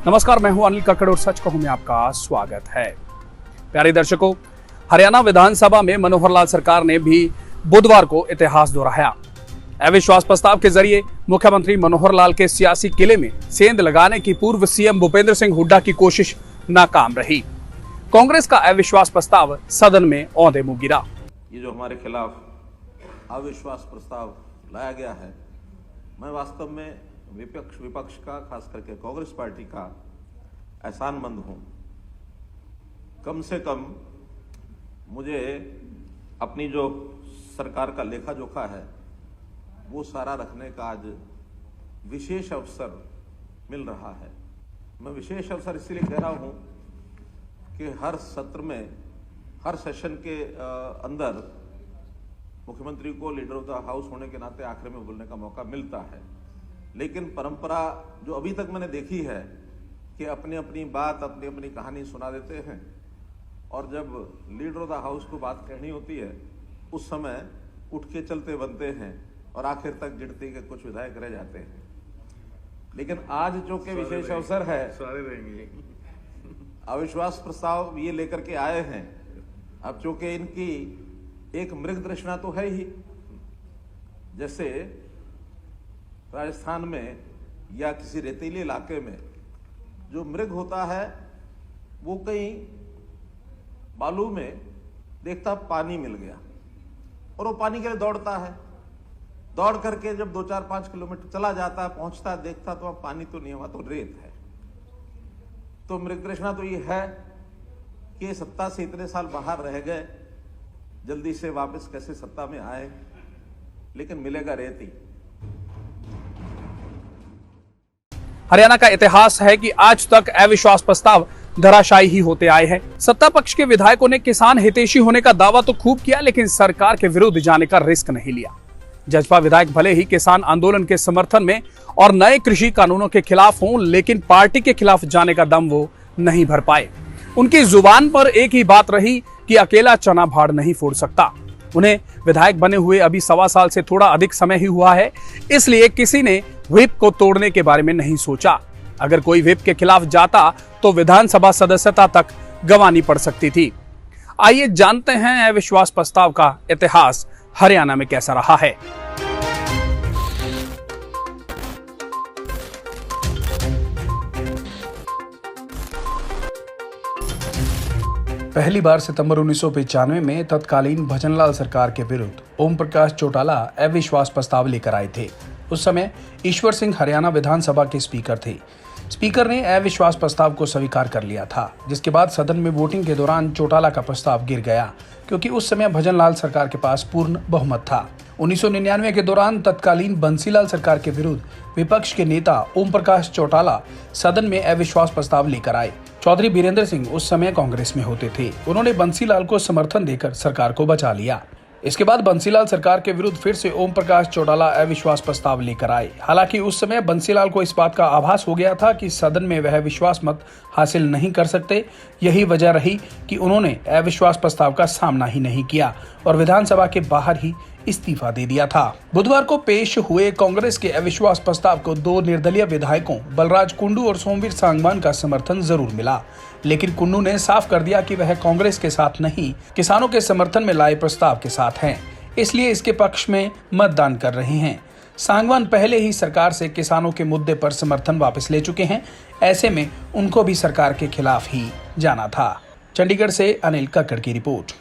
नमस्कार, मैं हूं अनिल कक्कड़ और सच कहूं में आपका स्वागत है। प्यारे दर्शकों, हरियाणा विधानसभा में मनोहर लाल सरकार ने भी बुधवार को इतिहास दोहराया। अविश्वास प्रस्ताव के जरिए मुख्यमंत्री मनोहर लाल के सियासी किले में सेंध लगाने की पूर्व सीएम भूपेंद्र सिंह हुड्डा की कोशिश नाकाम रही। कांग्रेस का अविश्वास प्रस्ताव सदन में औंधे मुंह गिरा। ये जो हमारे खिलाफ अविश्वास प्रस्ताव लाया गया है, मैं वास्तव में विपक्ष का, खास करके कांग्रेस पार्टी का एहसानमंद हूं। कम से कम मुझे अपनी जो सरकार का लेखा जोखा है वो सारा रखने का आज विशेष अवसर मिल रहा है। मैं विशेष अवसर इसलिए कह रहा हूं कि हर सत्र में, हर सेशन के अंदर मुख्यमंत्री को लीडर ऑफ द हाउस होने के नाते आखिर में बोलने का मौका मिलता है, लेकिन परंपरा जो अभी तक मैंने देखी है कि अपनी अपनी बात, अपनी अपनी कहानी सुना देते हैं और जब लीडर ऑफ द हाउस को बात कहनी होती है उस समय उठ के चलते बनते हैं और आखिर तक गिनती के कुछ विधायक रह जाते हैं। लेकिन आज जो कि विशेष अवसर है, सारे रहेंगे, अविश्वास प्रस्ताव ये लेकर के आए हैं। अब चूंकि इनकी एक मृग तृष्णा तो है ही, जैसे राजस्थान में या किसी रेतीले इलाके में जो मृग होता है वो कहीं बालू में देखता पानी मिल गया और वो पानी के लिए दौड़ता है। दौड़ करके जब 2-4-5 किलोमीटर चला जाता है, पहुंचता है, देखता तो वहां पानी तो नहीं हुआ, तो रेत है। तो मृग तृष्णा तो ये है कि सत्ता से इतने साल बाहर रह गए, जल्दी से वापस कैसे सत्ता में आए, लेकिन मिलेगा रेत ही। हरियाणा का इतिहास है कि आज तक अविश्वास प्रस्ताव धराशायी ही होते आए हैं। सत्ता पक्ष के विधायकों ने किसान हितैषी होने का दावा तो खूब किया, लेकिन सरकार के विरुद्ध जाने का रिस्क नहीं लिया। जजपा विधायक भले ही किसान आंदोलन के समर्थन में और नए कृषि कानूनों के खिलाफ हों, लेकिन पार्टी के खिलाफ जाने का दम वो नहीं भर पाए। उनकी जुबान पर एक ही बात रही कि अकेला चना भाड़ नहीं फोड़ सकता। उन्हें विधायक बने हुए अभी 1.25 साल से थोड़ा अधिक समय ही हुआ है, इसलिए किसी ने व्हिप को तोड़ने के बारे में नहीं सोचा। अगर कोई व्हिप के खिलाफ जाता तो विधानसभा सदस्यता तक गंवानी पड़ सकती थी। आइए जानते हैं अविश्वास प्रस्ताव का इतिहास हरियाणा में कैसा रहा है। पहली बार सितंबर 1995 में तत्कालीन भजनलाल सरकार के विरुद्ध ओम प्रकाश चौटाला अविश्वास प्रस्ताव लेकर आए थे। उस समय ईश्वर सिंह हरियाणा विधानसभा के स्पीकर थे। स्पीकर ने अविश्वास प्रस्ताव को स्वीकार कर लिया था, जिसके बाद सदन में वोटिंग के दौरान चौटाला का प्रस्ताव गिर गया, क्योंकि उस समय भजनलाल सरकार के पास पूर्ण बहुमत था। 1999 के दौरान तत्कालीन बंसीलाल सरकार के विरुद्ध विपक्ष के नेता ओम प्रकाश चौटाला सदन में अविश्वास प्रस्ताव लेकर आए। चौधरी बीरेंद्र सिंह उस समय कांग्रेस में होते थे। उन्होंने बंसीलाल को समर्थन देकर सरकार को बचा लिया। इसके बाद बंसीलाल सरकार के विरुद्ध फिर से ओम प्रकाश चौटाला अविश्वास प्रस्ताव लेकर आए। हालांकि उस समय बंसीलाल को इस बात का आभास हो गया था कि सदन में वह विश्वास मत हासिल नहीं कर सकते। यही वजह रही कि उन्होंने अविश्वास प्रस्ताव का सामना ही नहीं किया और विधानसभा के बाहर ही इस्तीफा दे दिया था। बुधवार को पेश हुए कांग्रेस के अविश्वास प्रस्ताव को 2 निर्दलीय विधायकों बलराज कुंडू और सोमवीर सांगवान का समर्थन जरूर मिला, लेकिन कुंडू ने साफ कर दिया कि वह कांग्रेस के साथ नहीं, किसानों के समर्थन में लाए प्रस्ताव के साथ हैं, इसलिए इसके पक्ष में मतदान कर रहे हैं। सांगवान पहले ही सरकार से किसानों के मुद्दे पर समर्थन वापस ले चुके हैं, ऐसे में उनको भी सरकार के खिलाफ ही जाना था। चंडीगढ़ से अनिल कक्कड़ की रिपोर्ट।